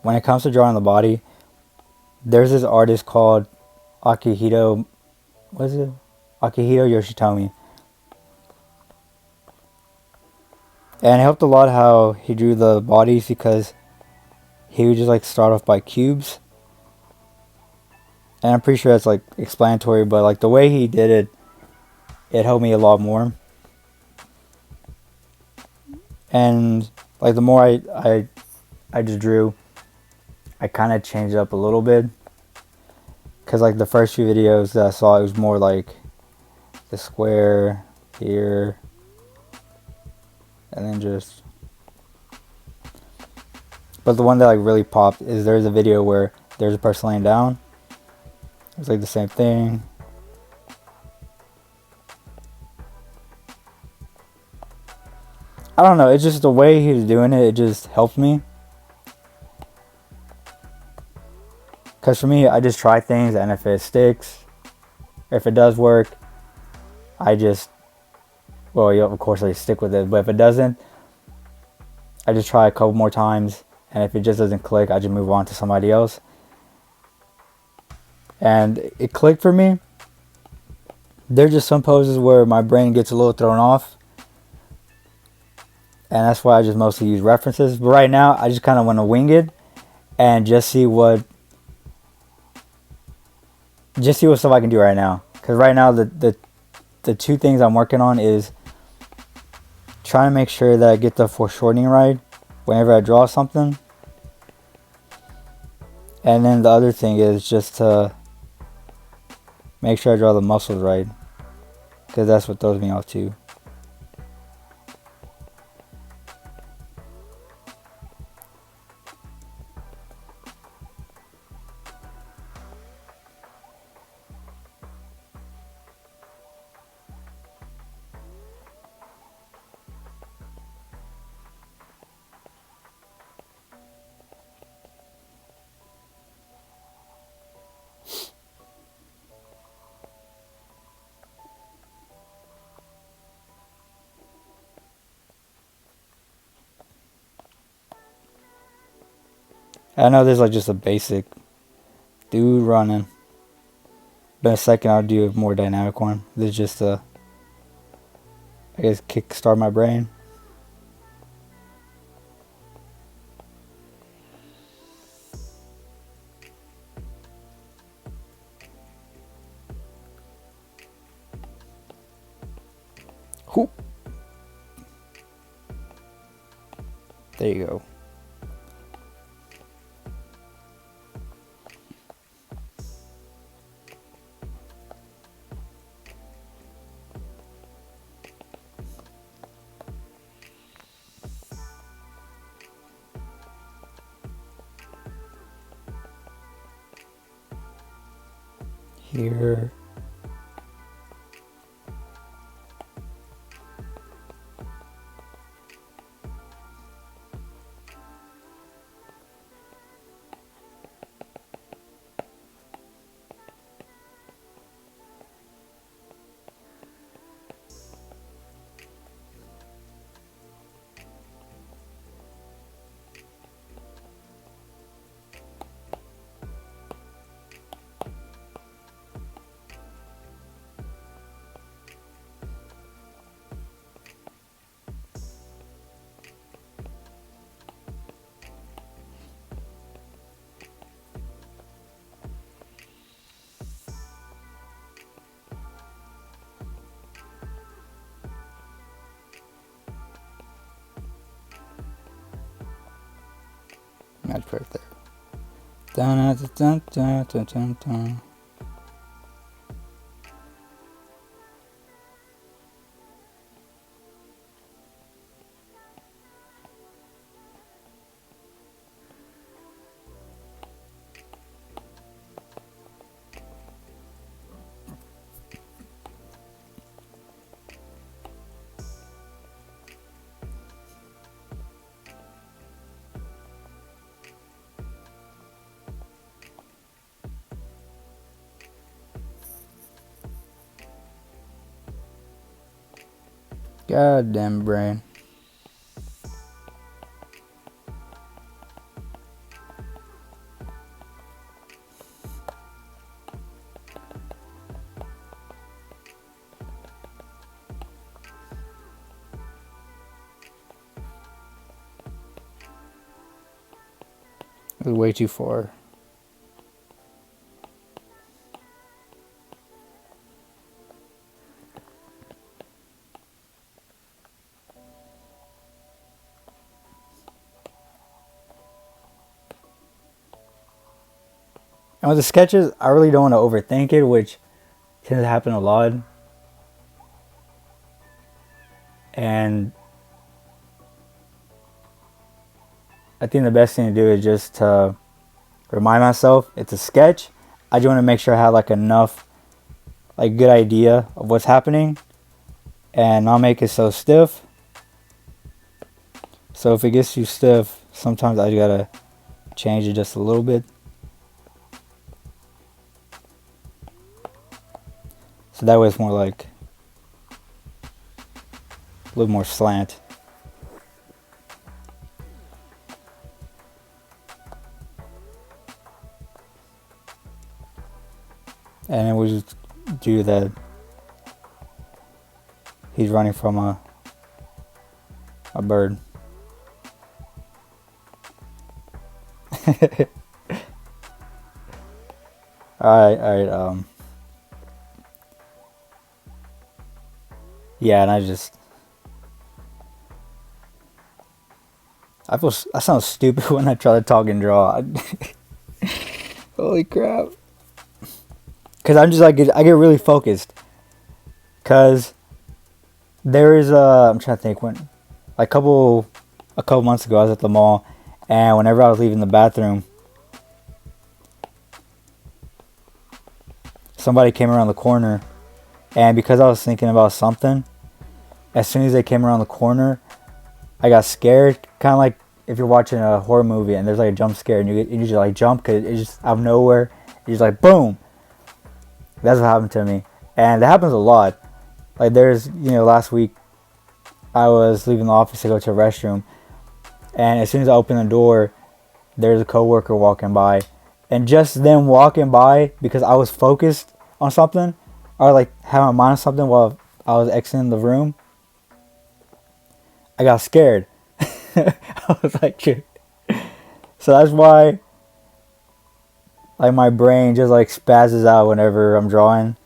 when it comes to drawing the body, there's this artist called Akihito, what is it? Akihito Yoshitomi. And it helped a lot how he drew the bodies, because he would just like start off by cubes. And I'm pretty sure that's like explanatory, but like the way he did it, it helped me a lot more. And like the more I just drew, I kind of changed it up a little bit. Because like the first few videos that I saw, it was more like the square here, and then just... But the one that like really popped is there's a video where there's a person laying down. It's like the same thing. I don't know, it's just the way he was doing it, it just helped me. Because for me, I just try things, and if it sticks, if it does work, I just... Well, yeah, of course I stick with it. But if it doesn't, I just try a couple more times. And if it just doesn't click, I just move on to somebody else. And it clicked for me. There's just some poses where my brain gets a little thrown off. And that's why I just mostly use references. But right now, I just kind of want to wing it. And just see what stuff I can do right now. Because right now, the two things I'm working on is trying to make sure that I get the foreshortening right whenever I draw something. And then the other thing is just to make sure I draw the muscles right. Because that's what throws me off too. I know there's like just a basic dude running. But in a second I'll do a more dynamic one. This is just to, I guess, kickstart my brain. Whoop. There you go. Here. That's right there. Dun, dun, dun, dun, dun, dun, dun. Goddamn brain. It was way too far. And with the sketches, I really don't want to overthink it, which tends to happen a lot. And I think the best thing to do is just to remind myself it's a sketch. I just want to make sure I have like enough, like good idea of what's happening, and not make it so stiff. So if it gets too stiff, sometimes I gotta change it just a little bit. So that way it's more like a little more slant. And then we just do that. He's running from a bird. Alright, yeah, and I sound stupid when I try to talk and draw. Holy crap. Cause I'm just like, I get really focused. Cause there is I'm trying to think when, like a couple months ago I was at the mall, and whenever I was leaving the bathroom, somebody came around the corner, and because I was thinking about something, as soon as they came around the corner, I got scared. Kind of like if you're watching a horror movie and there's like a jump scare and you just like jump because it's just out of nowhere. You're just like boom. That's what happened to me, and that happens a lot. Like there's, last week I was leaving the office to go to a restroom, and as soon as I opened the door, there's a coworker walking by, and just them walking by, because I was focused on something or like had my mind on something while I was exiting the room, I got scared. I was like, shit. So that's why, like, my brain just like spazzes out whenever I'm drawing.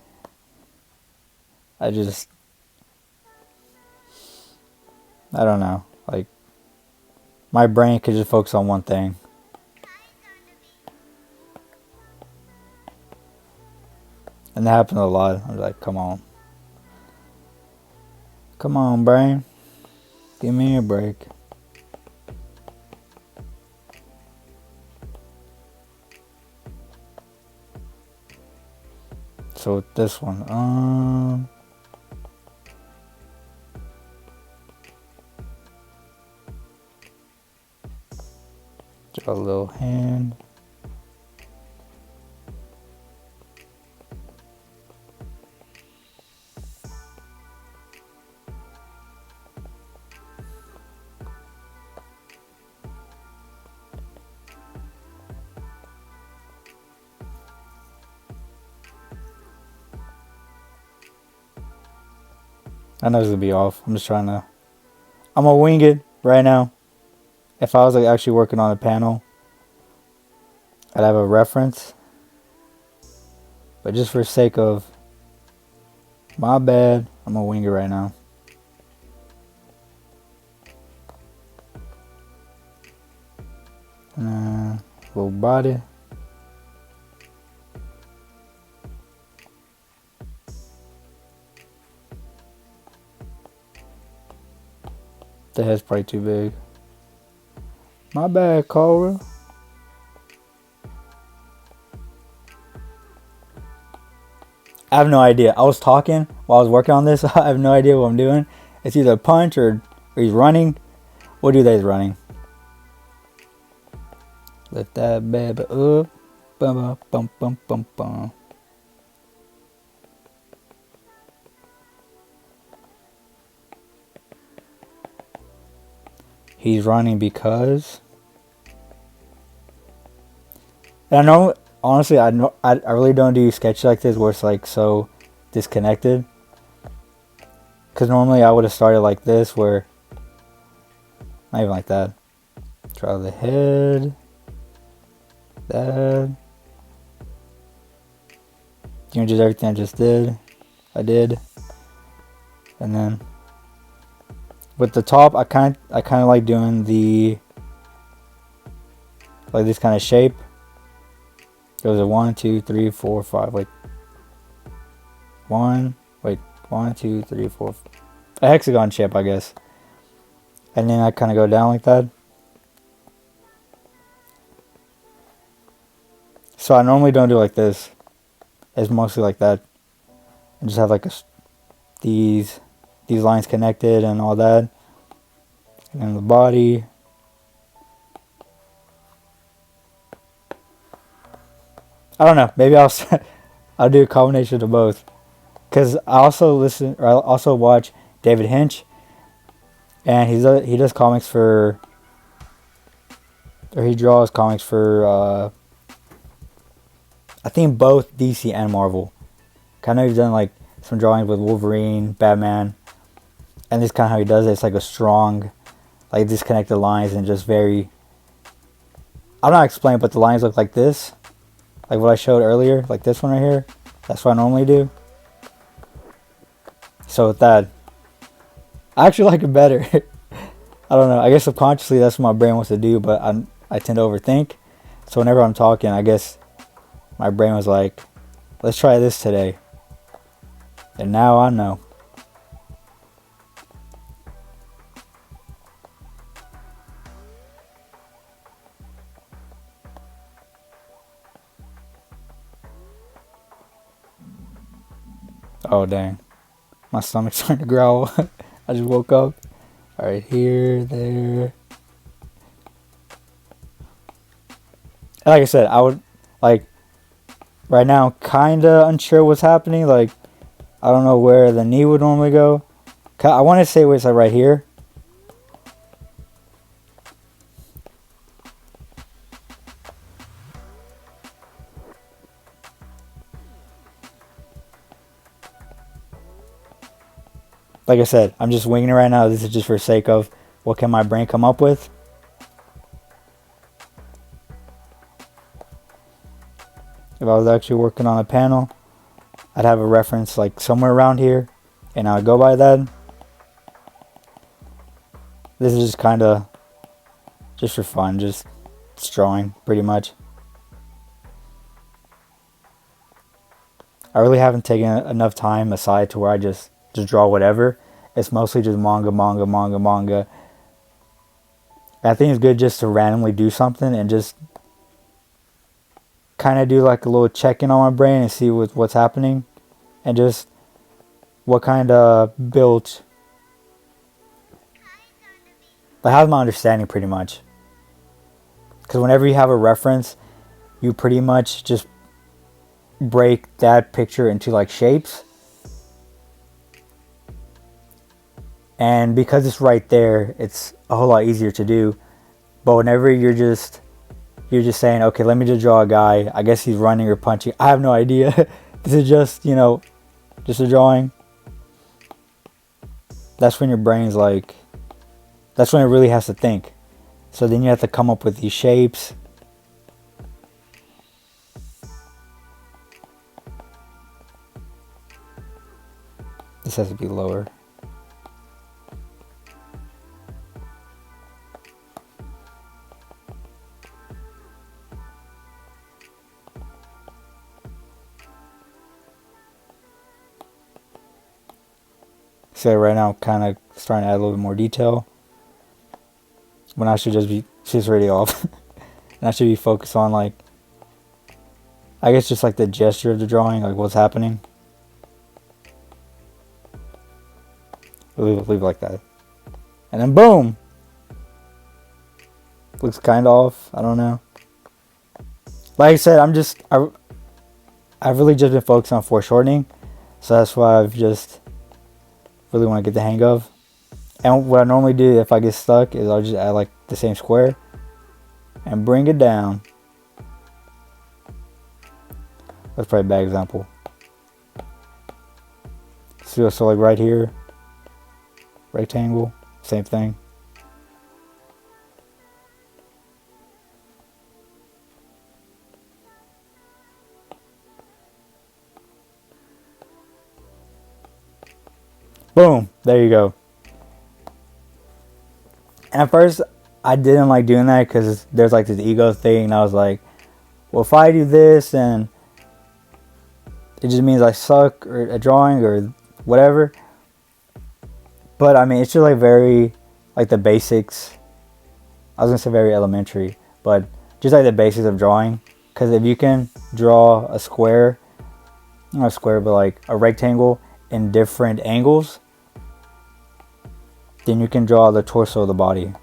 I don't know. Like, my brain could just focus on one thing. And that happens a lot. I'm like, come on. Come on, brain. Give me a break. So with this one, draw a little hand. I know it's gonna be off. I'm gonna wing it right now. If I was like actually working on a panel, I'd have a reference. But just for sake of my bad, I'm gonna wing it right now. Little body. The head's probably too big. My bad, Cora. I have no idea. I was talking while I was working on this. I have no idea what I'm doing. It's either a punch or he's running. We'll do that he's running. Lift that baby up. Bum, bum, bum, bum, bum. He's running because... And I know, honestly, I really don't do sketches like this where it's like so disconnected. Because normally I would have started like this where... Not even like that. Draw the head. that. Just everything I did. And then with the top, I kind of like doing the like this kind of shape. It was a 1, 2, 3, 4, 5. Like 1, 2, 3, 4. A hexagon shape, I guess. And then I kind of go down like that. So I normally don't do like this. It's mostly like that. I just have like these lines connected and all that. And then the body. I don't know. Maybe I'll do a combination of both. Cause I also watch David Hinch, and he does comics for, or he draws comics for I think both DC and Marvel. Kind of he's done like some drawings with Wolverine, Batman, and this kind of how he does it. It's like a strong, like disconnected lines and just very. I'm not explaining, but the lines look like this, like what I showed earlier, like this one right here. That's what I normally do. So with that, I actually like it better. I don't know. I guess subconsciously that's what my brain wants to do, but I tend to overthink. So whenever I'm talking, I guess my brain was like, let's try this today. And now I know. Oh, dang. My stomach's starting to growl. I just woke up. Alright, here, there. Like I said, I would, like, right now, kind of unsure what's happening. Like, I don't know where the knee would normally go. I want to say it's like right here. Like I said, I'm just winging it right now. This is just for the sake of what can my brain come up with. If I was actually working on a panel, I'd have a reference like somewhere around here, and I would go by that. This is just kind of just for fun, just drawing pretty much. I really haven't taken enough time aside to where I just draw whatever. It's mostly just manga. And I think it's good just to randomly do something and just kind of do like a little check-in on my brain and see what's happening and just what kind of built, like how's my understanding pretty much. Because whenever you have a reference, you pretty much just break that picture into like shapes. And because it's right there, it's a whole lot easier to do. But whenever you're just saying, okay, let me just draw a guy. I guess he's running or punching. I have no idea. This is just, just a drawing. That's when your brain's like, that's when it really has to think. So then you have to come up with these shapes. This has to be lower. So right now I'm kind of starting to add a little bit more detail. When I should just be, she's already off. And I should be focused on like, I guess just like the gesture of the drawing, like what's happening. Leave it like that. And then boom! Looks kind of off, I don't know. Like I said, I've really just been focused on foreshortening. So that's why I've just really want to get the hang of. And what I normally do if I get stuck is I'll just add like the same square and bring it down. That's probably a bad example. So like right here, rectangle, same thing. Boom, there you go. And at first, I didn't like doing that because there's like this ego thing. And I was like, well, if I do this, and it just means I suck or at drawing or whatever. But I mean, it's just like very, like the basics. I was gonna say very elementary, but just like the basics of drawing. Because if you can draw a square, not a square, but like a rectangle in different angles, then you can draw the torso of the body.